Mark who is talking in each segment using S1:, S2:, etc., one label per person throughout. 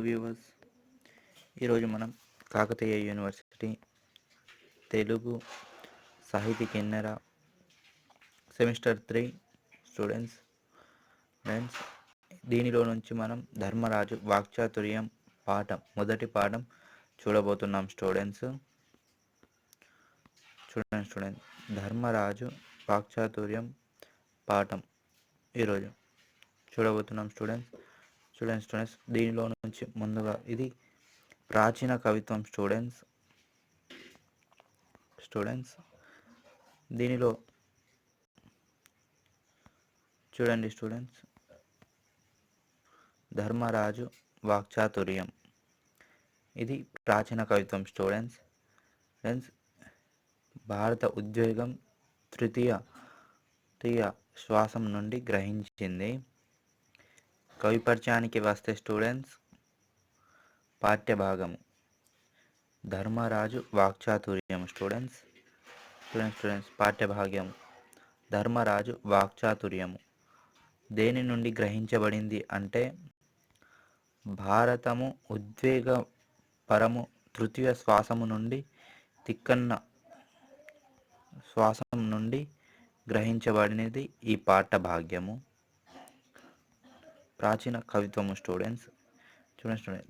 S1: Viewers, ఈరోజు మనం Kakatiya university Telugu సాహితీ కిన్నెర సెమిస్టర్ 3 స్టూడెంట్స్ ఫ్రెండ్స్, దీనిలో నుంచి మనం ధర్మరాజు వాక్చాతుర్యం మొదటి పాఠం చూడబోతున్నాం. స్టూడెంట్స్ ధర్మరాజు వాక్చాతుర్యం పాఠం ఈరోజు చూడబోతున్నాం. స్టూడెంట్స్ దీనిలో నుంచి ముందుగా ఇది ప్రాచీన కవిత్వం. స్టూడెంట్స్ దీనిలో చూడండి. స్టూడెంట్స్, ధర్మరాజు వాక్చాతుర్యం ఇది ప్రాచీన కవిత్వం. స్టూడెంట్స్ భారత ఉద్వేగం తృతీయ శ్వాసం నుండి గ్రహించింది. కవి పరిచయానికి వస్తే స్టూడెంట్స్, పాఠ్యభాగము ధర్మరాజు వాక్చాతుర్యం. స్టూడెంట్స్ పాఠ్యభాగ్యం ధర్మరాజు వాక్చాతుర్యము దేని నుండి గ్రహించబడింది అంటే భారతము ఉద్వేగ పరము తృతీయ శ్వాసము నుండి తిక్కన్న శ్వాసం నుండి గ్రహించబడినది ఈ పాఠభాగ్యము. ప్రాచీన కవిత్వము స్టూడెంట్స్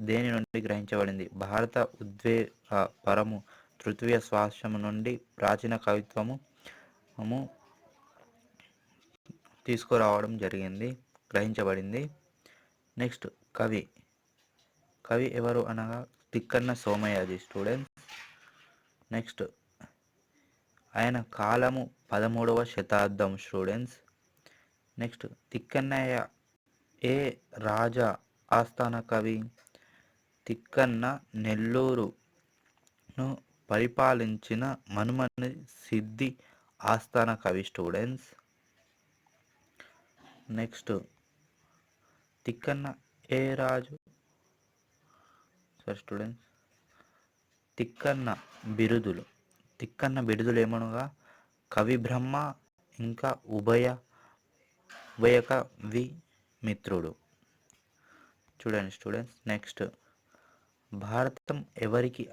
S1: దేని నుండి గ్రహించబడింది? భారత ఉద్వేగ పరము తృతీయ శ్వాసము నుండి ప్రాచీన కవిత్వము తీసుకురావడం జరిగింది, గ్రహించబడింది. నెక్స్ట్ కవి ఎవరు అనగా తిక్కన్న సోమయాజి. స్టూడెంట్స్ నెక్స్ట్ ఆయన కాలము 13వ శతాబ్దం. స్టూడెంట్స్ నెక్స్ట్ తిక్కన్నయ్య ఏ రాజా ఆస్థాన కవి? తిక్కన్న నెల్లూరును పరిపాలించిన మనుమని సిద్ధి ఆస్థాన కవి. స్టూడెంట్స్ నెక్స్ట్ తిక్కన్న ఏ రాజు స్టూడెంట్స్ తిక్కన్న బిరుదులు ఏమనగా కవి బ్రహ్మ, ఇంకా ఉభయ కవి మిత్రుడు. చూడండి స్టూడెంట్స్ నెక్స్ట్ భారతం ఎవరికి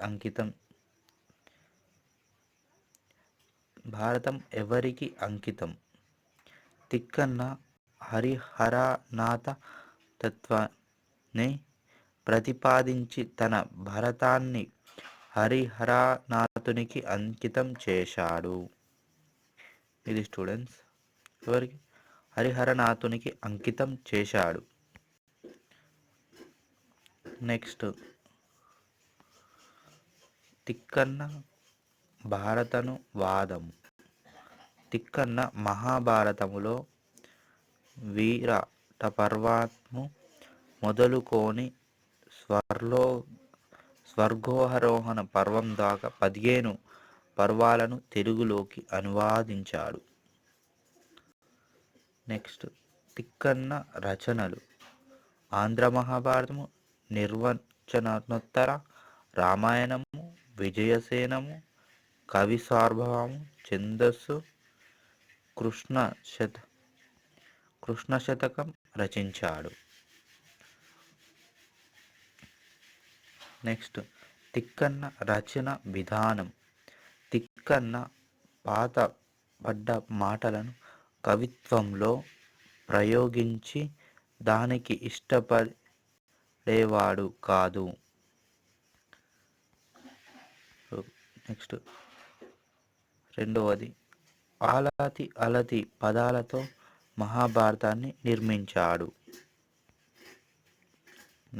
S1: అంకితం? తిక్కన్న హరిహరనాథ తత్వాన్ని ప్రతిపాదించి తన భారతాన్ని హరిహరనాథునికి అంకితం చేశాడు. ఇది స్టూడెంట్స్ ఎవరికి? హరిహరనాథునికి అంకితం చేశాడు. నెక్స్ట్ తిక్కన్న భారతను వాదము. తిక్కన్న మహాభారతములో వీరట పర్వము మొదలుకొని స్వర్గోహరోహణ పర్వం దాకా 15 పర్వాలను తెలుగులోకి అనువాదించాడు. నెక్స్ట్ తిక్కన్న రచనలు ఆంధ్ర మహాభారతము, నిర్వచనోత్తర రామాయణము, విజయసేనము, కవి సార్వభౌమము, ఛందస్సు, కృష్ణ శతకం రచించాడు. నెక్స్ట్ తిక్కన్న రచన విధానం. తిక్కన్న పాతబడ్డ మాటలను కవిత్వంలో ప్రయోగించి దానికి ఇష్టపడేవాడు కాదు. నెక్స్ట్ రెండవది అలతి పదాలతో మహాభారతాన్ని నిర్మించాడు.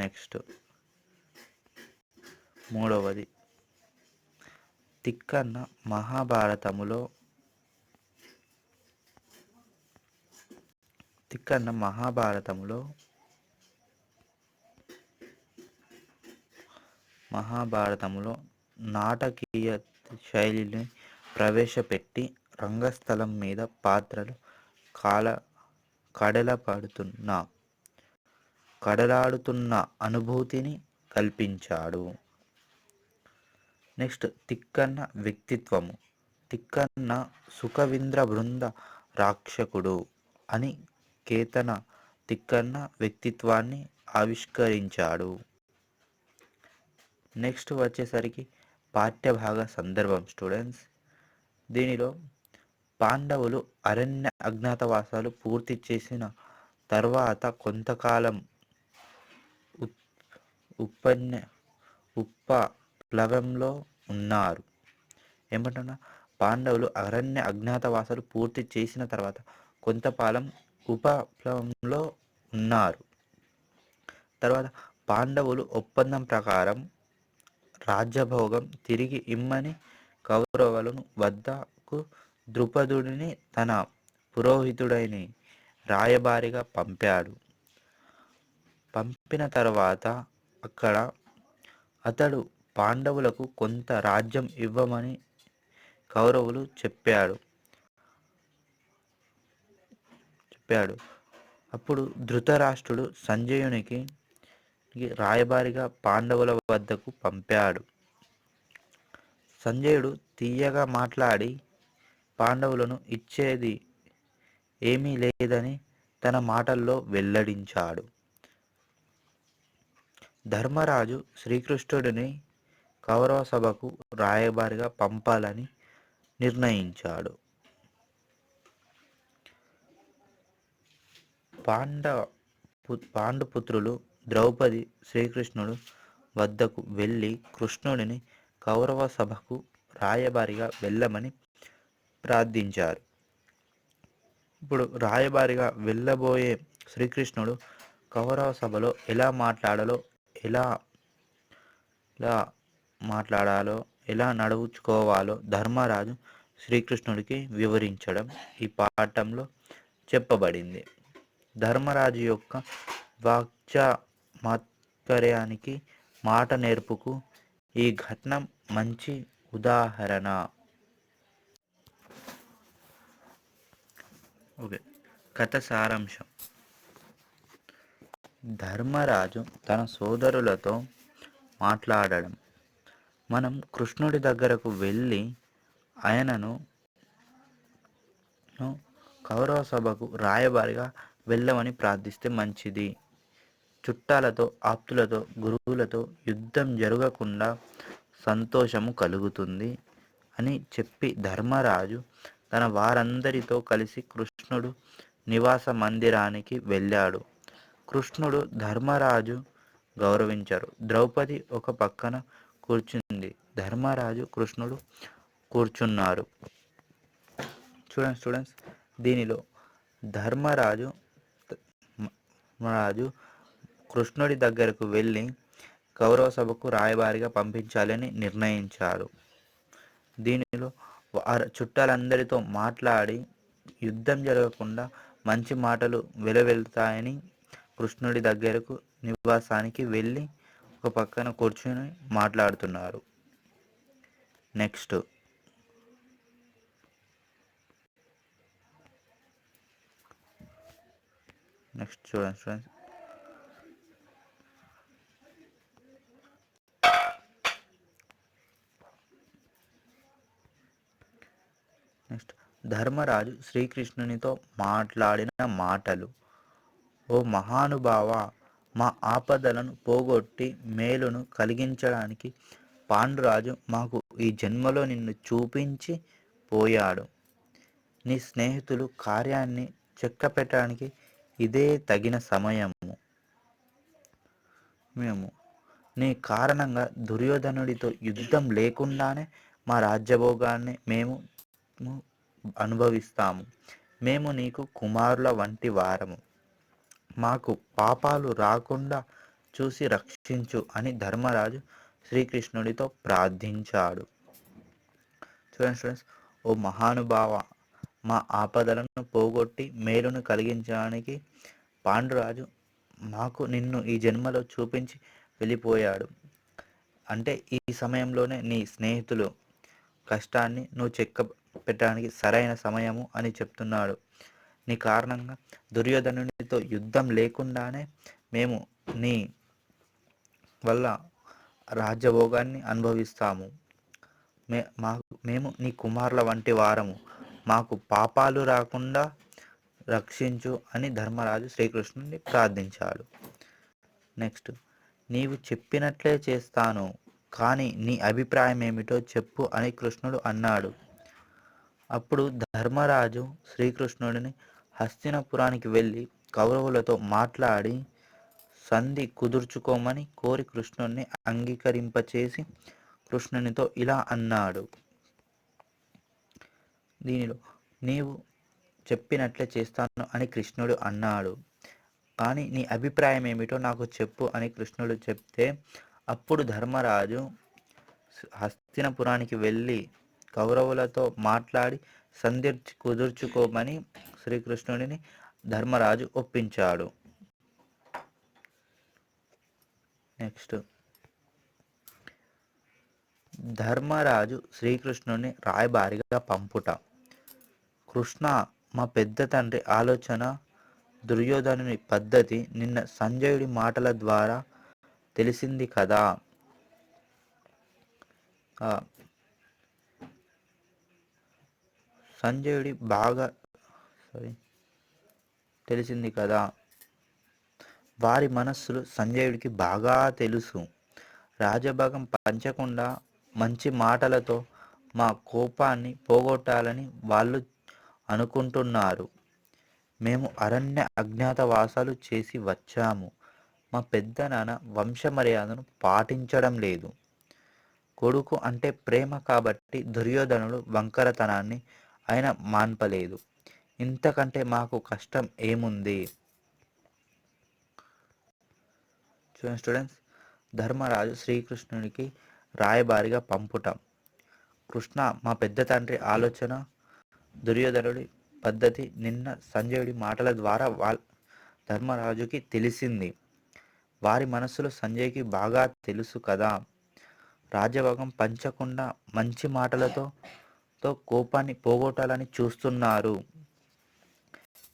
S1: నెక్స్ట్ మూడవది తిక్కన్న మహాభారతములో నాటకీయ శైలిని ప్రవేశపెట్టి రంగస్థలం మీద పాత్రలు కడలాడుతున్న అనుభూతిని కల్పించాడు. నెక్స్ట్ తిక్కన్న వ్యక్తిత్వము. తిక్కన్న సుఖవింద్ర బృంద రాక్షకుడు అని కేతన తిక్కన్న వ్యక్తిత్వాన్ని ఆవిష్కరించాడు. నెక్స్ట్ వచ్చేసరికి పాఠ్యభాగ సందర్భం స్టూడెంట్స్. దీనిలో పాండవులు అరణ్య అజ్ఞాతవాసాలు పూర్తి చేసిన తర్వాత కొంతకాలం ఉప్పన్య ఉపప్లవంలో ఉన్నారు. ఏమంటున్నా, పాండవులు అరణ్య అజ్ఞాతవాసాలు పూర్తి చేసిన తర్వాత కొంతకాలం ఉపప్లవంలో ఉన్నారు. తర్వాత పాండవులు ఒప్పందం ప్రకారం రాజ్యభోగం తిరిగి ఇమ్మని కౌరవులను వద్దకు ద్రుపదుడిని తన పురోహితుడైన రాయబారిగా పంపాడు. పంపిన తర్వాత అతడు పాండవులకు కొంత రాజ్యం ఇవ్వమని కౌరవులు చెప్పాడు. అప్పుడు ధృతరాష్ట్రుడు సంజయునికి రాయబారిగా పాండవుల వద్దకు పంపాడు. సంజయుడు తీయగా మాట్లాడి పాండవులను ఇచ్చేది ఏమీ లేదని తన మాటల్లో వెల్లడించాడు. ధర్మరాజు శ్రీకృష్ణుడిని కౌరవ సభకు రాయబారిగా పంపాలని నిర్ణయించాడు. పాండుపుత్రులు ద్రౌపది శ్రీకృష్ణుడు వద్దకు వెళ్ళి కృష్ణుడిని కౌరవ సభకు రాయబారిగా వెళ్ళమని ప్రార్థించారు. ఇప్పుడు రాయబారిగా వెళ్ళబోయే శ్రీకృష్ణుడు కౌరవ సభలో ఎలా మాట్లాడాలో ఎలా నడుచుకోవాలో ధర్మరాజు శ్రీకృష్ణుడికి వివరించడం ఈ పాఠంలో చెప్పబడింది. ధర్మరాజు యొక్క వాక్చాతుర్యానికి మాట నేర్పుకు ఈ ఘట్టం మంచి ఉదాహరణ. ఓకే, కథ సారాంశం. ధర్మరాజు తన సోదరులతో మాట్లాడడం. మనం కృష్ణుడి దగ్గరకు వెళ్ళి ఆయనను కౌరవ సభకు రాయబారిగా వెళ్ళమని ప్రార్థిస్తే మంచిది. చుట్టాలతో, ఆప్తులతో, గురువులతో యుద్ధం జరగకుండా సంతోషము కలుగుతుంది అని చెప్పి ధర్మరాజు తన వారందరితో కలిసి కృష్ణుడు నివాస మందిరానికి వెళ్ళాడు. కృష్ణుడు ధర్మరాజు గౌరవించారు. ద్రౌపది ఒక పక్కన కూర్చుంది. ధర్మరాజు కృష్ణుడు కూర్చున్నారు. చూడండి స్టూడెంట్స్, దీనిలో ధర్మరాజు కృష్ణుడి దగ్గరకు వెళ్ళి కౌరవ సభకు రాయబారిగా పంపించాలని నిర్ణయించాడు. దీనిలో చుట్టాలందరితో మాట్లాడి యుద్ధం జరగకుండా మంచి మాటలు వెలువెళ్తాయని కృష్ణుడి దగ్గరకు నివాసానికి వెళ్ళి ఒక పక్కన కూర్చుని మాట్లాడుతున్నారు. నెక్స్ట్ చూడండి ఫ్రెండ్స్. నెక్స్ట్ ధర్మరాజు శ్రీకృష్ణునితో మాట్లాడిన మాటలు. ఓ మహానుభావ, మా ఆపదలను పోగొట్టి మేలును కలిగించడానికి పాండురాజు మాకు ఈ జన్మలో నిన్ను చూపించి పోయాడు. నీ స్నేహితులు కార్యాన్ని చక్కపెట్టడానికి ఇదే తగిన సమయము. మేము నీ కారణంగా దుర్యోధనుడితో యుద్ధం లేకుండానే మా రాజ్యభోగాన్ని మేము అనుభవిస్తాము. మేము నీకు కుమారుల వంటి వారము. మాకు పాపాలు రాకుండా చూసి రక్షించు అని ధర్మరాజు శ్రీకృష్ణుడితో ప్రార్థించాడు. చూడండి స్టూడెంట్స్, ఓ మహానుభావ, మా ఆపదలను పోగొట్టి మేలును కలిగించడానికి పాండురాజు మాకు నిన్ను ఈ జన్మలో చూపించి వెళ్ళిపోయాడు. అంటే ఈ సమయంలోనే నీ స్నేహితులు కష్టాన్ని నువ్వు చెక్క పెట్టడానికి సరైన సమయము అని చెప్తున్నాడు. నీ కారణంగా దుర్యోధనునితో యుద్ధం లేకుండానే మేము నీ వల్ల రాజ్యభోగాన్ని అనుభవిస్తాము. మేము నీ కుమారుల వంటి వారము. మాకు పాపాలు రాకుండా రక్షించు అని ధర్మరాజు శ్రీకృష్ణుని ప్రార్థించాడు. నెక్స్ట్, నీవు చెప్పినట్లే చేస్తాను, కానీ నీ అభిప్రాయం ఏమిటో చెప్పు అని కృష్ణుడు అన్నాడు. అప్పుడు ధర్మరాజు శ్రీకృష్ణుడిని హస్తినపురానికి వెళ్ళి కౌరవులతో మాట్లాడి సంధి కుదుర్చుకోమని కోరి కృష్ణుణ్ణి అంగీకరింపచేసి కృష్ణునితో ఇలా అన్నాడు. దీనిలో నీవు చెప్పినట్లే చేస్తాను అని కృష్ణుడు అన్నాడు. కానీ నీ అభిప్రాయం ఏమిటో నాకు చెప్పు అని కృష్ణుడు చెప్తే అప్పుడు ధర్మరాజు హస్తినపురానికి వెళ్ళి కౌరవులతో మాట్లాడి సంధి కుదుర్చుకోమని శ్రీకృష్ణుడిని ధర్మరాజు ఒప్పించాడు. నెక్స్ట్ ధర్మరాజు శ్రీకృష్ణుని రాయబారిగా పంపుట. కృష్ణ, మా పెద్ద తండ్రి ఆలోచన, దుర్యోధనుని పద్ధతి నిన్న సంజయుడి మాటల ద్వారా తెలిసింది కదా. సంజయుడి బాగా తెలిసింది కదా. వారి మనస్సులు సంజయుడికి బాగా తెలుసు. రాజభాగం పంచకుండా మంచి మాటలతో మా కోపాన్ని పోగొట్టాలని వాళ్ళు అనుకుంటున్నారు. మేము అరణ్య అజ్ఞాతవాసాలు చేసి వచ్చాము. మా పెద్ద నాన్న వంశమర్యాదను పాటించడం లేదు. కొడుకు అంటే ప్రేమ కాబట్టి దుర్యోధనుడు వంకరతనాన్ని ఆయన మాన్పలేదు. ఇంతకంటే మాకు కష్టం ఏముంది? చూడండి స్టూడెంట్స్, ధర్మరాజు శ్రీకృష్ణునికి రాయబారిగా పంపుట. కృష్ణ, మా పెద్ద తండ్రి ఆలోచన, దుర్యోధనుడి పద్ధతి నిన్న సంజయుడి మాటల ద్వారా ధర్మరాజుకి తెలిసింది. వారి మనస్సులో సంజయ్కి బాగా తెలుసు కదా. రాజభాగం పంచకుండా మంచి మాటలతో కోపాన్ని పోగొట్టాలని చూస్తున్నారు.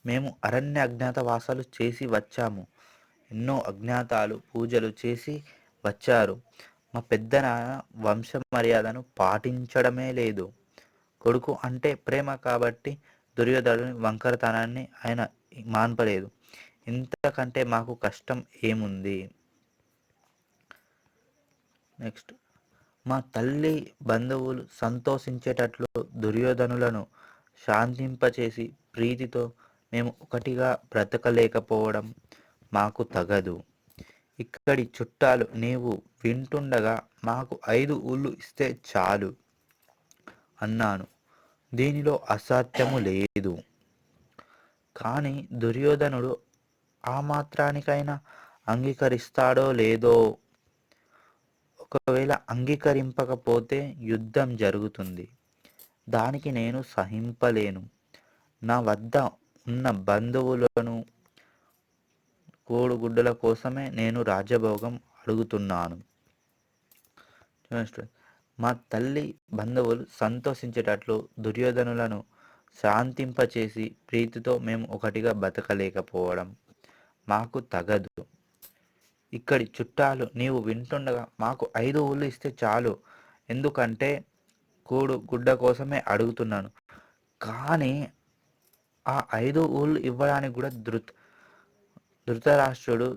S1: మేము అరణ్య అజ్ఞాతవాసాలు చేసి వచ్చాము. ఎన్నో అజ్ఞాతాలు పూజలు చేసి వచ్చారు. మా పెద్ద నాన్న వంశ మర్యాదను పాటించడమే లేదు. కొడుకు అంటే ప్రేమ కాబట్టి దుర్యోధనుని వంకరతనాన్ని ఆయన మాన్పలేదు. ఇంతకంటే మాకు కష్టం ఏముంది? నెక్స్ట్, మా తల్లి బంధువులు సంతోషించేటట్లు దుర్యోధనులను శాంతింపచేసి ప్రీతితో మేము ఒకటిగా బ్రతకలేకపోవడం మాకు తగదు. ఇక్కడి చుట్టాలు నీవు వింటుండగా మాకు 5 ఊళ్ళు ఇస్తే చాలు అన్నాను. దీనిలో అసాధ్యము లేదు. కానీ దుర్యోధనుడు ఆ మాత్రానికైనా అంగీకరిస్తాడో లేదో. ఒకవేళ అంగీకరింపకపోతే యుద్ధం జరుగుతుంది. దానికి నేను సహింపలేను. నా వద్ద ఉన్న బంధువులను కోడుగుడ్డల కోసమే నేను రాజభోగం అడుగుతున్నాను. మా తల్లి బంధువులు సంతోషించేటట్లు దుర్యోధనులను శాంతింపచేసి ప్రీతితో మేము ఒకటిగా బతకలేకపోవడం మాకు తగదు. ఇక్కడి చుట్టాలు నీవు వింటుండగా మాకు 5 ఊళ్ళు ఇస్తే చాలు. ఎందుకంటే గుడ్డ కోసమే అడుగుతున్నాను. కానీ ఆ 5 ఊళ్ళు ఇవ్వడానికి కూడా ధృతరాష్ట్రుడు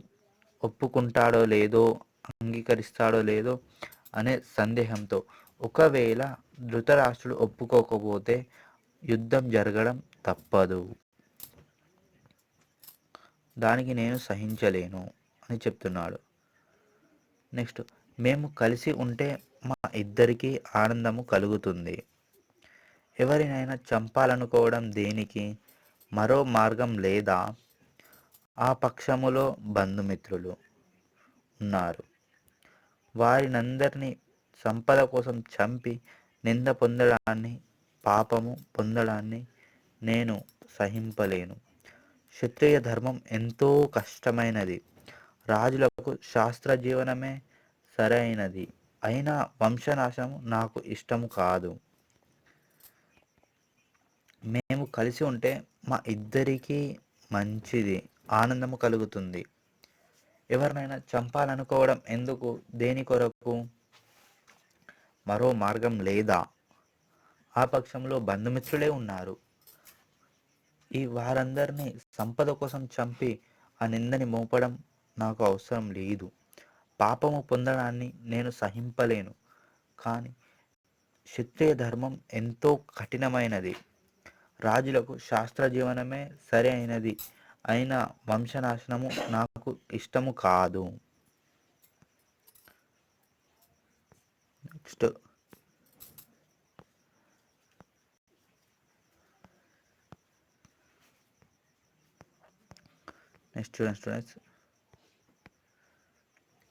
S1: ఒప్పుకుంటాడో లేదో, అంగీకరిస్తాడో లేదో అనే సందేహంతో, ఒకవేళ ధృతరాష్ట్రుడు ఒప్పుకోకపోతే యుద్ధం జరగడం తప్పదు. దానికి నేను సహించలేను అని చెప్తున్నాడు. నెక్స్ట్, మేము కలిసి ఉంటే మా ఇద్దరికీ ఆనందము కలుగుతుంది. ఎవరినైనా చంపాలనుకోవడం దేనికి? మరో మార్గం లేదా? ఆ పక్షములో బంధుమిత్రులు ఉన్నారు. వారినందరినీ సంపద కోసం చంపి నింద పొందడాన్ని, పాపము పొందడాన్ని నేను సహింపలేను. క్షత్రియ ధర్మం ఎంతో కష్టమైనది. రాజులకు శాస్త్ర జీవనమే సరైనది. అయినా వంశనాశం నాకు ఇష్టము కాదు. మేము కలిసి ఉంటే మా ఇద్దరికీ మంచిది, ఆనందము కలుగుతుంది. ఎవరినైనా చంపాలనుకోవడం ఎందుకు? దేని కొరకు? మరో మార్గం లేదా? ఆ పక్షంలో బంధుమిత్రులే ఉన్నారు. ఈ వారందరినీ సంపద కోసం చంపి ఆ నిందని మోపడం నాకు అవసరం లేదు. పాపము పొందడాన్ని నేను సహింపలేను. కానీ క్షత్రియ ధర్మం ఎంతో కఠినమైనది. రాజులకు శాస్త్ర జీవనమే సరి అయినది. అయినా వంశనాశనము నాకు ఇష్టము కాదు. నెక్స్ట్ స్టూడెంట్స్,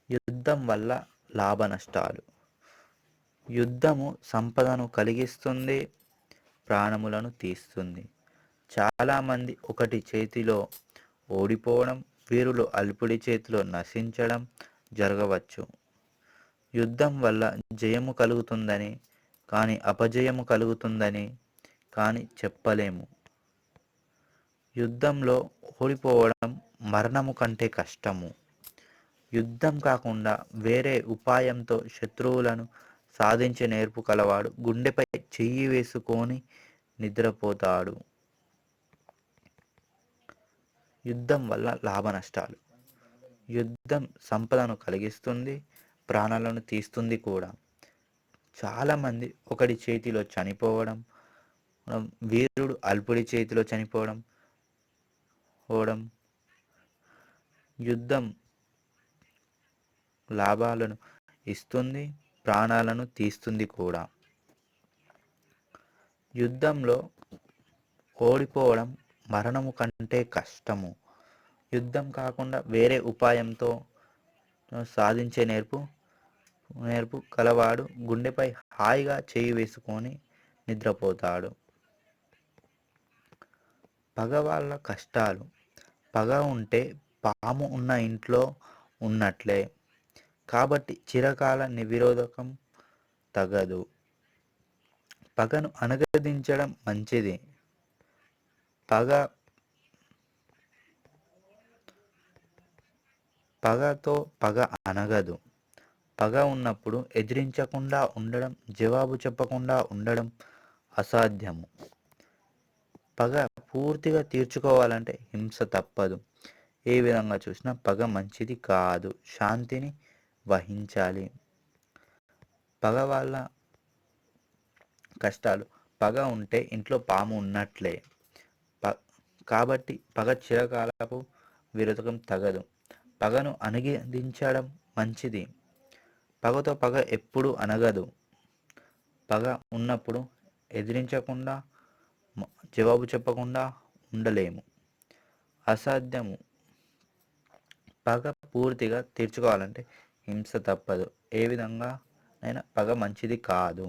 S1: యుద్ధం వల్ల లాభ నష్టాలు. యుద్ధము సంపదను కలిగిస్తుంది, ప్రాణములను తీస్తుంది. చాలామంది ఒకటి చేతిలో ఓడిపోవడం, వీరులు అల్పుడి చేతిలో నశించడం జరగవచ్చు. యుద్ధం వల్ల జయము కలుగుతుందని కానీ అపజయము కలుగుతుందని కానీ చెప్పలేము. యుద్ధంలో ఓడిపోవడం మరణము కంటే కష్టము. యుద్ధం కాకుండా వేరే ఉపాయంతో శత్రువులను సాధించే నేర్పు కలవాడు గుండెపై చెయ్యి వేసుకొని నిద్రపోతాడు. యుద్ధం వల్ల లాభ నష్టాలు. యుద్ధం సంపదను కలిగిస్తుంది, ప్రాణాలను తీస్తుంది కూడా. చాలామంది ఒకడి చేతిలో చనిపోవడం, వీరుడు అల్పుడి చేతిలో చనిపోవడం. యుద్ధం లాభాలను ఇస్తుంది, ప్రాణాలను తీస్తుంది కూడా. యుద్ధంలో ఓడిపోవడం మరణము కంటే కష్టము. యుద్ధం కాకుండా వేరే ఉపాయంతో సాధించే నేర్పు కలవాడు గుండెపై హాయిగా చేయి వేసుకొని నిద్రపోతాడు. పగ వాళ్ళ కష్టాలు. పగ ఉంటే పాము ఉన్న ఇంట్లో ఉన్నట్లే. కాబట్టి చిరకాల నిరోధకం తగదు. పగను అనుగదించడం మంచిది. పగతో పగ అనగదు. పగ ఉన్నప్పుడు ఎదిరించకుండా ఉండడం, జవాబు చెప్పకుండా ఉండడం అసాధ్యము. పగ పూర్తిగా తీర్చుకోవాలంటే హింస తప్పదు. ఏ విధంగా చూసినా పగ మంచిది కాదు. శాంతిని వహించాలి. పగ వాళ్ళ కష్టాలు. పగ ఉంటే ఇంట్లో పాము ఉన్నట్లే. కాబట్టి పగ చిరకాలపు విరోధకం తగదు. పగను అనుగదించడం మంచిది. పగతో పగ ఎప్పుడు అనగదు. పగ ఉన్నప్పుడు ఎదిరించకుండా, జవాబు చెప్పకుండా ఉండలేము. అసాధ్యము. పగ పూర్తిగా తీర్చుకోవాలంటే హింస తప్పదు. ఏ విధంగా అయినా పగ మంచిది కాదు.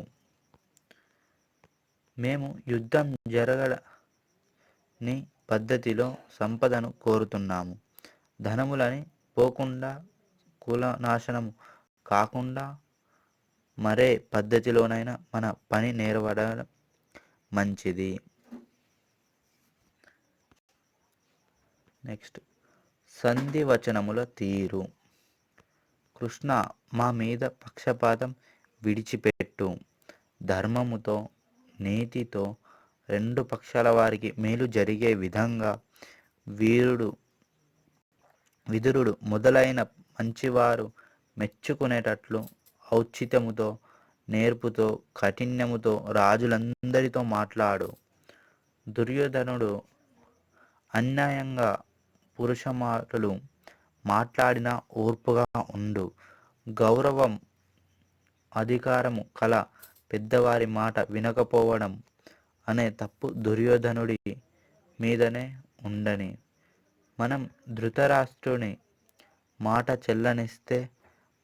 S1: మేము యుద్ధం జరగని పద్ధతిలో సంపదను కోరుతున్నాము. ధనములని పోకుండా, కులనాశనము కాకుండా మరే పద్ధతిలోనైనా మన పని నెరవేరడం మంచిది. నెక్స్ట్ సంధి వచనముల తీరు. కృష్ణ, మా మీద పక్షపాతం విడిచిపెట్టు. ధర్మముతో, నీతితో రెండు పక్షాల వారికి మేలు జరిగే విధంగా విదురుడు మొదలైన మంచివారు మెచ్చుకునేటట్లు ఔచిత్యముతో, నేర్పుతో, కాఠిన్యముతో రాజులందరితో మాట్లాడు. దుర్యోధనుడు అన్యాయంగా పురుష మాటలు మాట్లాడిన ఓర్పుగా ఉండు. గౌరవం, అధికారము కల పెద్దవారి మాట వినకపోవడం అనే తప్పు దుర్యోధనుడి మీదనే ఉండని. మనం ధృతరాష్ట్రుని మాట చెల్లనిస్తే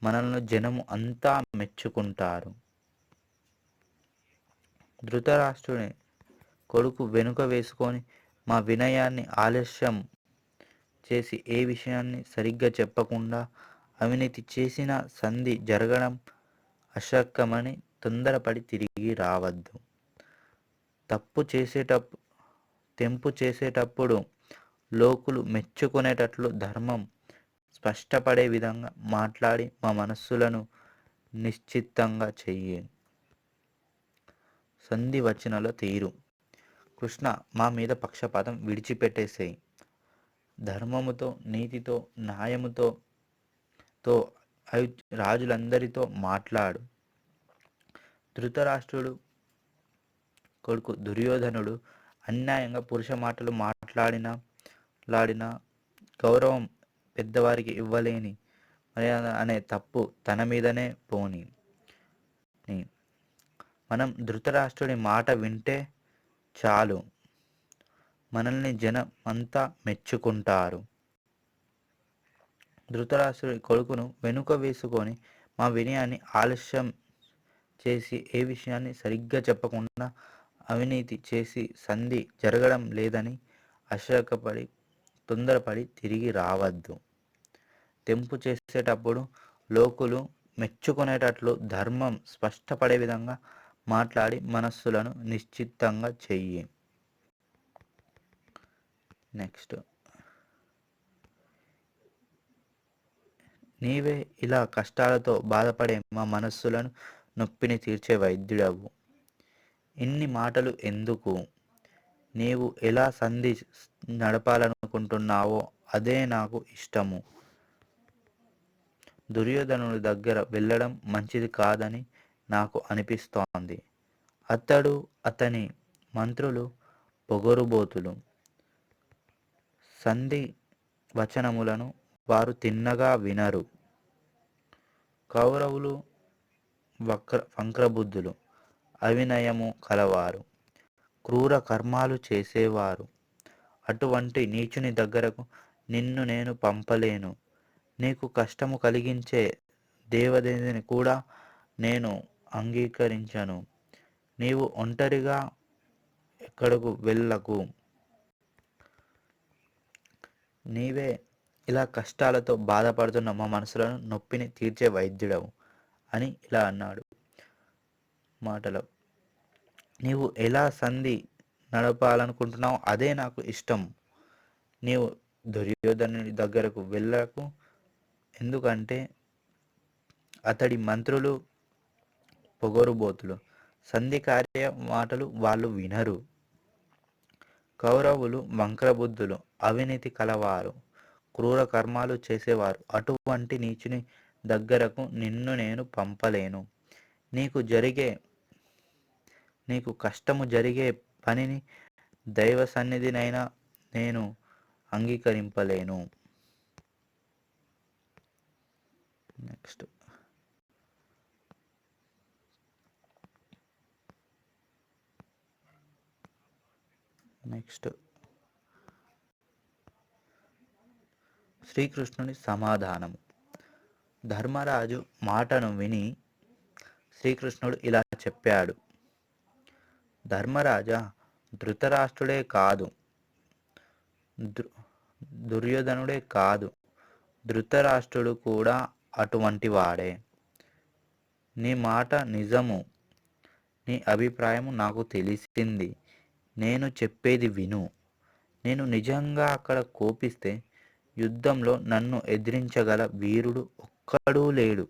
S1: మనల్ని జనము అంతా మెచ్చుకుంటారు. ధృతరాష్ట్రుని కొడుకు వెనుక వేసుకొని మా వినయాన్ని ఆలస్యం చేసి ఏ విషయాన్ని సరిగ్గా చెప్పకుండా అవినీతి చేసిన సంధి జరగడం అశక్యమని తొందరపడి తిరిగి రావద్దు. తెంపు చేసేటప్పుడు లోకులు మెచ్చుకునేటట్లు ధర్మం స్పష్టపడే విధంగా మాట్లాడి మా మనస్సులను నిశ్చిత్తంగా చెయ్యి. సంధి వచనాల తీరు. కృష్ణ, మా మీద పక్షపాతం విడిచిపెట్టేసేయి. ధర్మముతో, నీతితో, న్యాయముతో రాజులందరితో మాట్లాడు. ధృతరాష్ట్రుడు కొడుకు దుర్యోధనుడు అన్యాయంగా పురుష మాటలు లాడిన గౌరవం పెద్దవారికి ఇవ్వలేని మర్యాద అనే తప్పు తన మీదనే పోని. మనం ధృతరాష్ట్రుడి మాట వింటే చాలు, మనల్ని జనం అంతా మెచ్చుకుంటారు. ధృతరాష్ట్రుడి కొడుకును వెనుక వేసుకొని మా వినయాన్ని ఆలస్యం చేసి ఏ విషయాన్ని సరిగ్గా చెప్పకుండా అవినీతి చేసి సంధి జరగడం లేదని తొందరపడి తిరిగి రావద్దు. తెంపు చేసేటప్పుడు లోకులు మెచ్చుకునేటట్లు ధర్మం స్పష్టపడే విధంగా మాట్లాడి మనస్సులను నిశ్చితంగా చెయ్యి. నెక్స్ట్, నీవే ఇలా కష్టాలతో బాధపడే మా మనస్సులను నొప్పిని తీర్చే వైద్యుడవు. ఇన్ని మాటలు ఎందుకు? నీవు ఎలా సంధి నడపాలనుకుంటున్నావో అదే నాకు ఇష్టము. దుర్యోధనుడి దగ్గర వెళ్ళడం మంచిది కాదని నాకు అనిపిస్తోంది. అతడు అతని మంత్రులు పొగరుబోతులు. సంధి వచనములను వారు తిన్నగా వినరు. కౌరవులు వంక్రబుద్ధులు, అవినయము కలవారు, క్రూర కర్మాలు చేసేవారు. అటువంటి నీచుని దగ్గరకు నిన్ను నేను పంపలేను. నీకు కష్టము కలిగించే దేవదేవిని కూడా నేను అంగీకరించను. నీవు ఒంటరిగా ఎక్కడకు వెళ్ళకు. నీవే ఇలా కష్టాలతో బాధపడుతున్న మా మనసులను నొప్పిని తీర్చే వైద్యుడవు అని ఇలా అన్నాడు. మాటలు, నీవు ఎలా సంధి నడపాలనుకుంటున్నావు అదే నాకు ఇష్టం. నీవు దుర్యోధనుడి దగ్గరకు వెళ్ళకు, ఎందుకంటే అతడి మంత్రులు పొగరుబోతులు. సంధి కార్య మాటలు వాళ్ళు వినరు. కౌరవులు వంక్రబుద్ధులు, అవినీతి కలవారు, క్రూర కర్మాలు చేసేవారు. అటువంటి నీచుని దగ్గరకు నిన్ను నేను పంపలేను. నీకు కష్టము జరిగే పనిని దైవ సన్నిధినైనా నేను అంగీకరింపలేను. నెక్స్ట్, శ్రీకృష్ణుని సమాధానము. ధర్మరాజు మాటను విని శ్రీకృష్ణుడు ఇలా చెప్పాడు. ధర్మరాజా, ధృతరాష్ట్రుడే కాదు, దుర్యోధనుడే కాదు, ధృతరాష్ట్రుడు కూడా అటువంటి వాడే. నీ మాట నిజము. నీ అభిప్రాయం నాకు తెలిసింది. నేను చెప్పేది విను. నేను నిజంగా అక్కడ కోపిస్తే యుద్ధంలో నన్ను ఎదిరించగల వీరుడు ఒక్కడూ లేడు.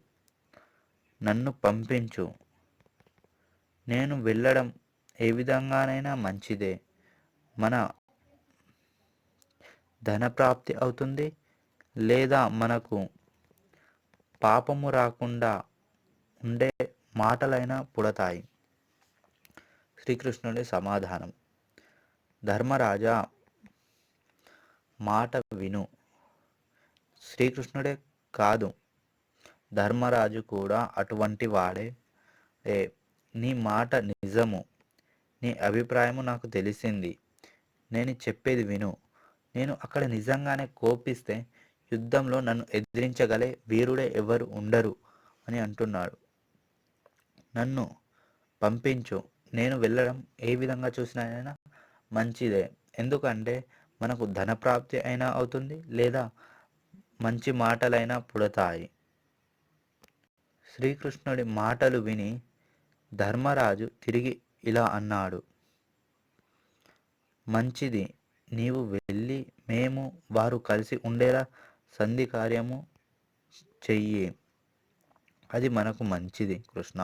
S1: నన్ను పంపించు. నేను వెళ్ళడం ఏ విధంగానైనా మంచిదే. మన ధనప్రాప్తి అవుతుంది, లేదా మనకు పాపము రాకుండా ఉండే మాటలైనా పుడతాయి. శ్రీకృష్ణుడి సమాధానం. ధర్మరాజా, మాట విను. శ్రీకృష్ణుడే కాదు, ధర్మరాజు కూడా అటువంటి వాడే. నీ మాట నిజము. నీ అభిప్రాయము నాకు తెలిసింది. నేను చెప్పేది విను. నేను అక్కడ నిజంగానే కోపిస్తే యుద్ధంలో నన్ను ఎదిరించగలే వీరుడే ఎవరు ఉండరు అని అంటున్నాడు. నన్ను పంపించు. నేను వెళ్ళడం ఏ విధంగా చూసినా మంచిదే. ఎందుకంటే మనకు ధనప్రాప్తి అయినా అవుతుంది, లేదా మంచి మాటలైనా పుడతాయి. శ్రీకృష్ణుడి మాటలు విని ధర్మరాజు తిరిగి ఇలా అన్నాడు. మంచిది, నీవు వెళ్ళి మేము వారు కలిసి ఉండేలా సంధి కార్యము చెయ్యి. అది మనకు మంచిది కృష్ణ.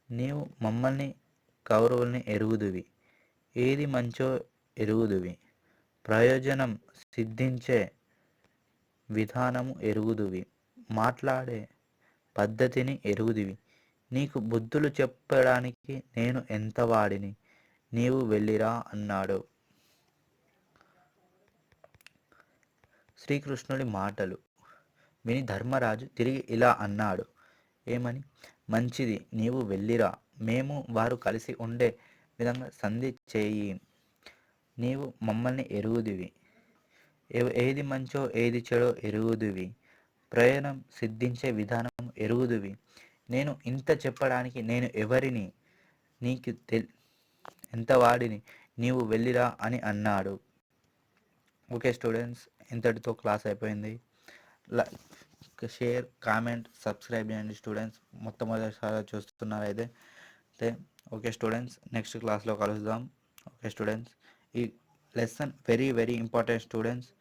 S1: నీవు మమ్మల్ని కౌరవుల్ని ఎరుగుదువి. ఏది మంచో ఎరుగుదువి. ప్రయోజనం సిద్ధించే విధానము ఎరుగుదువి, మాట్లాడే పద్ధతిని ఎరుగుదివి. నీకు బుద్ధులు చెప్పడానికి నేను ఎంత వాడిని, నీవు వెళ్ళిరా అన్నాడు. శ్రీకృష్ణుడి మాటలు విని ధర్మరాజు తిరిగి ఇలా అన్నాడు. ఏమని? మంచిది, నీవు వెళ్ళిరా. మేము వారు కలిసి ఉండే విధంగా సంధి చేయి. నీవు మమ్మల్ని ఎరుగుదివి, ఏది మంచో ఏది చెడో ఎరుగుదువి, ప్రయాణం సిద్ధించే విధానం ఎరుగుదువి. నేను ఇంత చెప్పడానికి నేను ఎవరిని, నీకు ఎంత వాడిని, నీవు వెళ్ళిరా అని అన్నాడు. ఓకే స్టూడెంట్స్, ఇంతటితో క్లాస్ అయిపోయింది. షేర్, కామెంట్, సబ్స్క్రైబ్ చేయండి స్టూడెంట్స్. మొట్టమొదటిసారి చూస్తున్నారైతే ఓకే స్టూడెంట్స్, నెక్స్ట్ క్లాస్లో కలుద్దాం. ఓకే స్టూడెంట్స్, ఈ lesson very very important students.